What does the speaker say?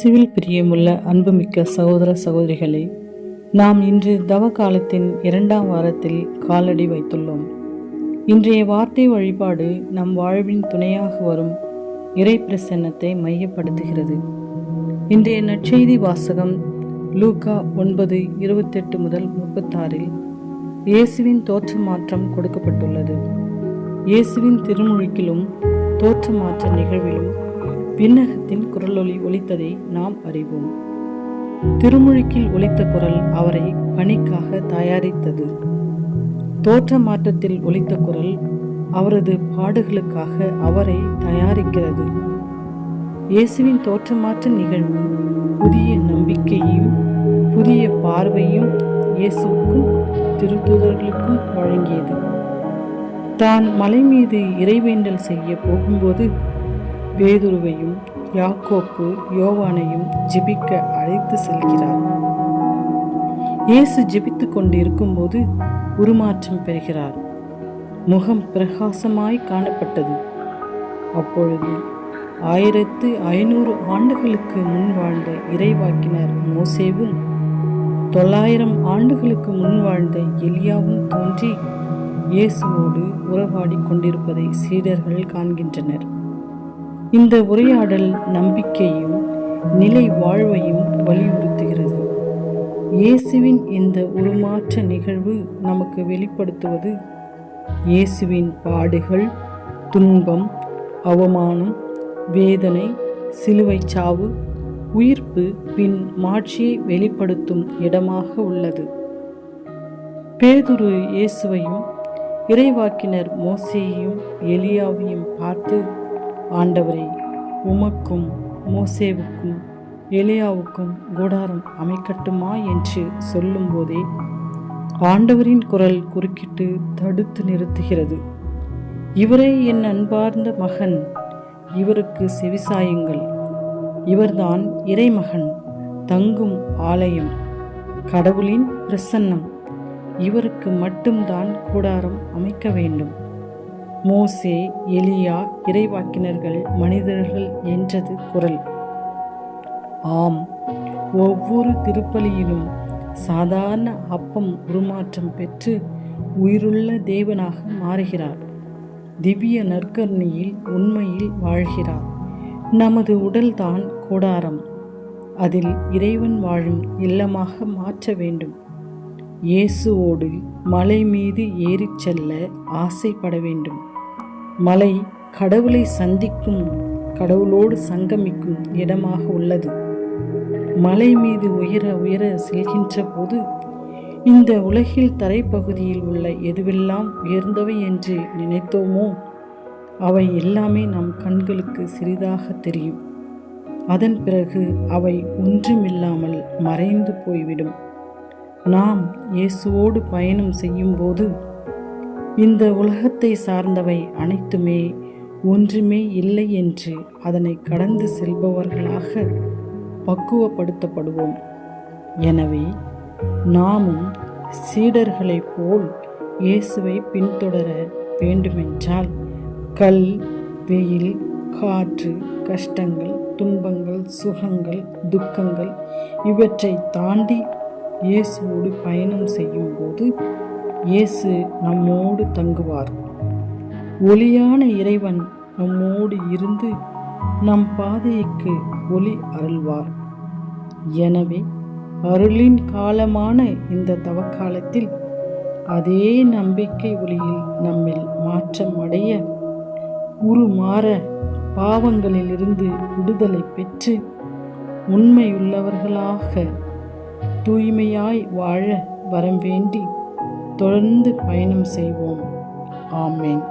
இயேசுவில் பிரியமுள்ள அன்புமிக்க சகோதர சகோதரிகளே, நாம் இன்று தவ காலத்தின் 2ஆம் வாரத்தில் காலடி வைத்துள்ளோம். இன்றைய வார்த்தை வழிபாடு நம் வாழ்வின் துணையாக வரும் இறை பிரசன்னத்தை மையப்படுத்துகிறது. இன்றைய நற்செய்தி வாசகம் லூக்கா 9:28 முதல் 36 இயேசுவின் தோற்ற மாற்றம் கொடுக்கப்பட்டுள்ளது. இயேசுவின் திருமுழுக்கிலும் தோற்ற மாற்ற நிகழ்விலும் விண்ணகத்தின் குரலொலி ஒலித்ததை நாம் அறிவோம். திருமுழுக்கில் ஒலித்த குரல் அவரை பணிக்காக தயாரித்தது. தோற்ற மாற்றத்தில் ஒலித்த குரல் அவரது பாடுகளுக்காக அவரை தயாரிக்கிறது. இயேசுவின் தோற்றமாற்ற நிகழ்வு புதிய நம்பிக்கையையும் புதிய பார்வையும் இயேசுவுக்கும் திருத்தூதர்களுக்கும் வழங்கியது. தான் மலை மீது இறைவேண்டல் செய்ய போகும்போது பேதுருவையும் யாக்கோப்பு யோவானையும் ஜெபிக்க அழைத்து செல்கிறார். இயேசு ஜெபித்து கொண்டு இருக்கும்போது உருமாற்றம் பெறுகிறார். முகம் பிரகாசமாய் காணப்பட்டது. அப்பொழுது 1500 ஆண்டுகளுக்கு முன் வாழ்ந்த இறைவாக்கினர் மோசேவும் 900 ஆண்டுகளுக்கு முன் வாழ்ந்த எலியாவும் தோன்றி இயேசுவோடு உறவாடி கொண்டிருப்பதை சீடர்கள் காண்கின்றனர். இந்த உரையாடல் நம்பிக்கையும் நிலை வாழ்வையும் வலியுறுத்துகிறது. இயேசுவின் இந்த உருமாற்ற நிகழ்வு நமக்கு வெளிப்படுத்துவது இயேசுவின் பாடுகள், துன்பம், அவமானம், வேதனை, சிலுவை சாவு, உயிர்ப்பு பின் மாட்சியை வெளிப்படுத்தும் இடமாக உள்ளது. பேதுரு இயேசுவையும் இறைவாக்கினர் மோசேயையும் எலியாவையும் பார்த்து, ஆண்டவரே, உமக்கும் மோசேவுக்கும் எலியாவுக்கும் கூடாரம் அமைக்கட்டுமா என்று சொல்லும் போதே ஆண்டவரின் குரல் குறுக்கிட்டு தடுத்து நிறுத்துகிறது. இவரே என் அன்பார்ந்த மகன், இவருக்கு செவிசாயுங்கள். இவர்தான் இறைமகன், தங்கும் ஆலயம், கடவுளின் பிரசன்னம். இவருக்கு மட்டும்தான் கூடாரம் அமைக்க வேண்டும். மோசே, எலியா, இறைவாக்கினர்கள் மனிதர்கள் என்றது குரல். ஆம், ஒவ்வொரு திருப்பலியிலும் சாதாரண அப்பம் உருமாற்றம் பெற்று உயிருள்ள தேவனாக மாறுகிறார். திவ்ய நற்கருணையில் உண்மையில் வாழ்கிறார். நமது உடல்தான் கூடாரம். அதில் இறைவன் வாழும் இல்லமாக மாற்ற வேண்டும். இயேசுவோடு மலை மீது ஏறிச் செல்ல ஆசைப்பட வேண்டும். மலை கடவுளை சந்திக்கும், கடவுளோடு சங்கமிக்கும் இடமாக உள்ளது. மலை மீது உயர உயர செல்கின்ற போது இந்த உலகில் தரைப்பகுதியில் உள்ள எதுவெல்லாம் உயர்ந்தவை என்று நினைத்தோமோ அவை எல்லாமே நம் கண்களுக்கு சிறிதாக தெரியும். அதன் பிறகு அவை ஒன்றுமில்லாமல் மறைந்து போய்விடும். நாம் இயேசுவோடு பயணம் செய்யும் போது இந்த உலகத்தை சார்ந்தவை அனைத்துமே ஒன்றுமே இல்லை என்று அதனை கடந்து செல்பவர்களாக பக்குவப்படுத்தப்படுவோம். எனவே நாமும் சீடர்களைப் போல் இயேசுவை பின்தொடர வேண்டுமென்றால் கல், வெயில், காற்று, கஷ்டங்கள், துன்பங்கள், சுகங்கள், துக்கங்கள் இவற்றை தாண்டி இயேசுவோடு பயணம் செய்யும் போது இயேசு நம்மோடு தங்குவார். ஒளியான இறைவன் நம்மோடு இருந்து நம் பாதைக்கு ஒளி அருள்வார். எனவே அருளின் காலமான இந்த தவக்காலத்தில் அதே நம்பிக்கை ஒளியில் நம்மில் மாற்றம் அடைய, உருமாற, பாவங்களிலிருந்து விடுதலை பெற்று உண்மையுள்ளவர்களாக தூய்மையாய் வாழ வரம் வேண்டி தொடர்ந்து பயணம் செய்வோம். ஆமென்.